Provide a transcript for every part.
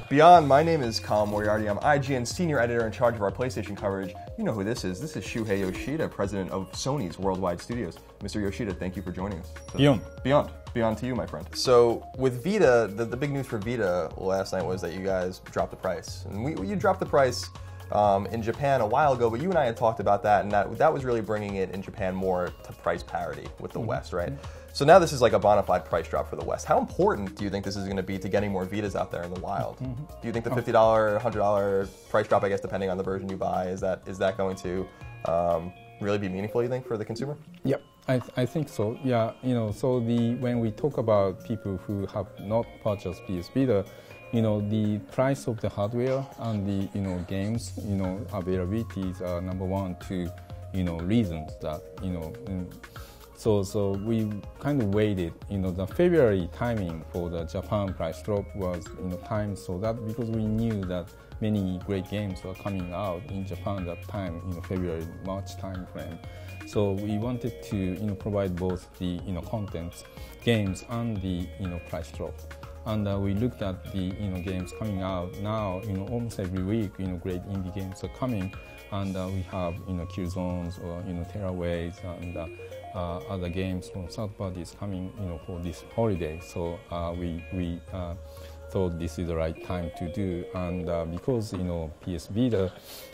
Beyond, my name is Colin Moriarty. I'm IGN's senior editor in charge of our PlayStation coverage. You know who this is. This is Shuhei Yoshida, president of Sony's worldwide studios. Mr. Yoshida, thank you for joining us. Beyond to you, my friend. So with Vita, the big news for Vita last night was that you guys dropped the price. And you dropped the price in Japan a while ago, but you and I had talked about that, and that was really bringing it in Japan more to price parity with the West, right? So now this is like a bona fide price drop for the West. How important do you think this is going to be to getting more Vitas out there in the wild? Do you think the $50, $100 price drop, I guess depending on the version you buy, is that going to really be meaningful, you think, for the consumer? Yep, I think so. Yeah, so when we talk about people who have not purchased PS Vita, the price of the hardware and the games, availabilities are number one two, reasons that So we kind of waited. The February timing for the Japan price drop was timed so that because we knew that many great games were coming out in Japan that time, February, March time frame. So we wanted to provide both the contents, games, and the price drop. And we looked at the games coming out now. Almost every week, great indie games are coming, and we have Killzones or Terraways and other games from third parties coming for this holiday. So we thought this is the right time to do, and because PS Vita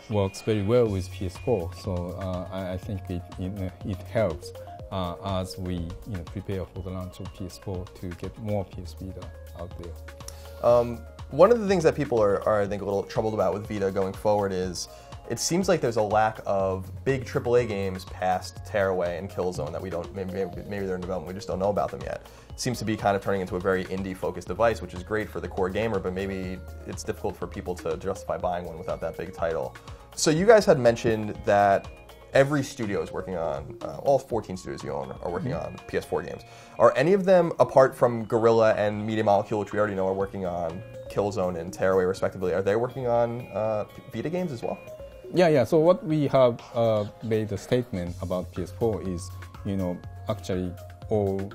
works very well with PS4, so I think it helps as we prepare for the launch of PS4 to get more PS Vita out there. One of the things that people are I think a little troubled about with Vita going forward is it seems like there's a lack of big AAA games past Tearaway and Killzone that we don't, maybe they're in development, we just don't know about them yet. It seems to be kind of turning into a very indie-focused device, which is great for the core gamer, but maybe it's difficult for people to justify buying one without that big title. So you guys had mentioned that every studio is working on, all 14 studios you own are working on PS4 games. Are any of them, apart from Guerrilla and Media Molecule, which we already know are working on Killzone and Tearaway respectively, are they working on Vita games as well? Yeah. So what we have made a statement about PS4 is, actually all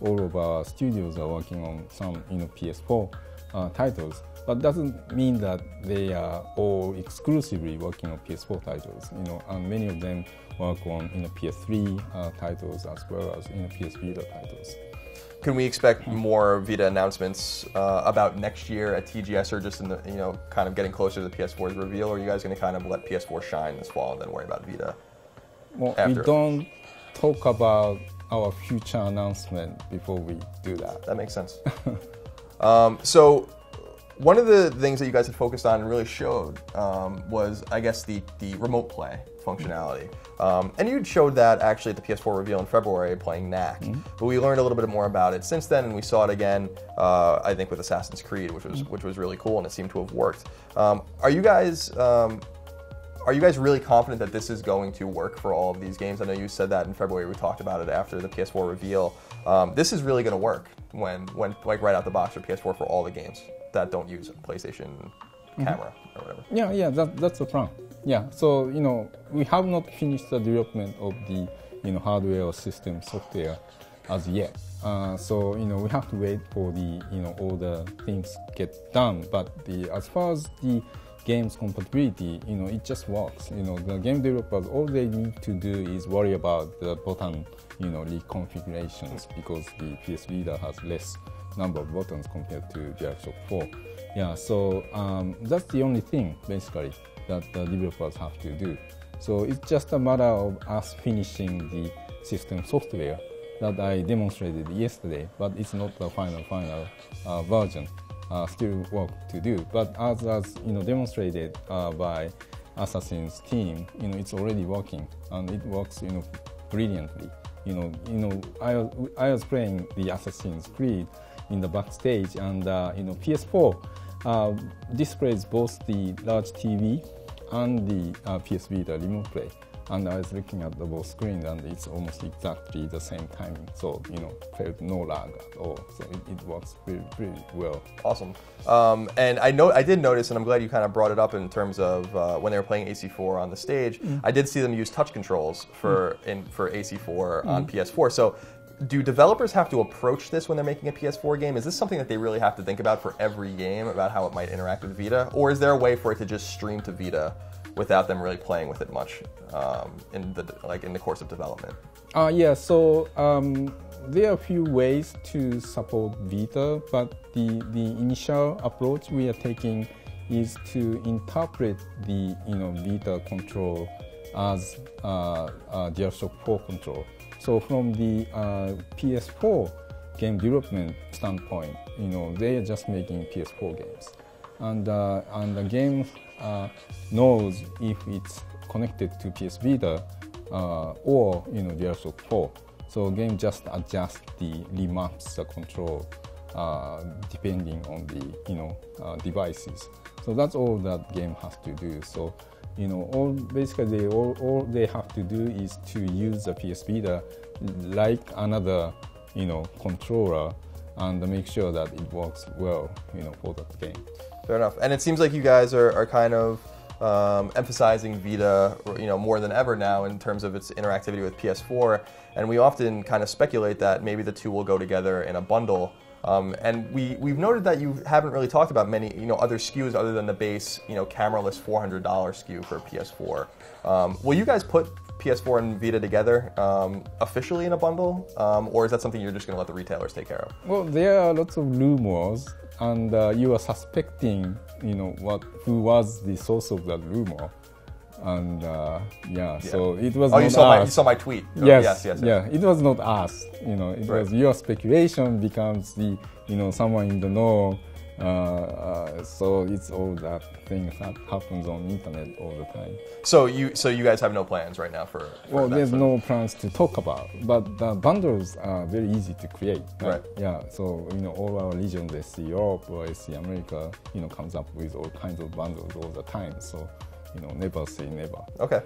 of our studios are working on some, PS4 titles. But doesn't mean that they are all exclusively working on PS4 titles. And many of them work on PS3 titles as well as PS Vita titles. Can we expect more Vita announcements about next year at TGS, or just in the kind of getting closer to the PS4's reveal? Or are you guys going to kind of let PS4 shine this fall and then worry about Vita? Well, after? We don't talk about our future announcement before we do that. That makes sense. So one of the things that you guys had focused on and really showed was, I guess, the remote play functionality. And you showed that actually at the PS4 reveal in February playing Knack. But we learned a little bit more about it since then, and we saw it again, I think, with Assassin's Creed, which was really cool, and it seemed to have worked. Are you guys really confident that this is going to work for all of these games? I know you said that in February. We talked about it after the PS4 reveal. This is really going to work when like right out the box for PS4 for all the games that don't use a PlayStation camera or whatever. Yeah, that's the plan. Yeah, so we have not finished the development of the hardware or system software as yet. So we have to wait for the all the things get done. But as far as the game's compatibility, it just works. The game developers, all they need to do is worry about the button reconfigurations, because the PS Vita has less number of buttons compared to DirectShock 4. Yeah, so that's the only thing basically that the developers have to do. So it's just a matter of us finishing the system software that I demonstrated yesterday, but it's not the final version. Still work to do. But as demonstrated by Assassin's team, it's already working, and it works brilliantly. I was playing the Assassin's Creed in the backstage, and PS4 displays both the large TV and the PS Vita remote play. And I was looking at the both screens, and it's almost exactly the same timing. So, felt no lag at all. So it works pretty well. Awesome. And I did notice, and I'm glad you kind of brought it up in terms of when they were playing AC4 on the stage. I did see them use touch controls for AC4 on PS4. So do developers have to approach this when they're making a PS4 game? Is this something that they really have to think about for every game, about how it might interact with Vita? Or is there a way for it to just stream to Vita without them really playing with it much in the course of development? Yeah, so there are a few ways to support Vita, but the initial approach we are taking is to interpret the Vita control as DualShock 4 control. So from the PS4 game development standpoint, they are just making PS4 games, and the game knows if it's connected to PS Vita or DualShock 4. So game just adjusts remaps the control depending on the devices. So that's all that game has to do. So basically all they have to do is to use the PS Vita like another controller and make sure that it works well for that game. Fair enough. And it seems like you guys are kind of emphasizing Vita more than ever now in terms of its interactivity with PS4, and we often kind of speculate that maybe the two will go together in a bundle. And we've noted that you haven't really talked about many other SKUs other than the base cameraless $400 SKU for PS4. Will you guys put PS4 and Vita together officially in a bundle, or is that something you're just going to let the retailers take care of? Well, there are lots of rumors, and you are suspecting who was the source of that rumor. And yeah, so it was not us. You saw my tweet. Yes. Yeah, it was not us. It was your speculation becomes the someone in the know. So it's all that things that happens on internet all the time. So you guys have no plans right now for well, there's no plans to talk about, but the bundles are very easy to create. Right. Yeah. So all our regions, SC Europe or SC America, comes up with all kinds of bundles all the time. So never say never. Okay.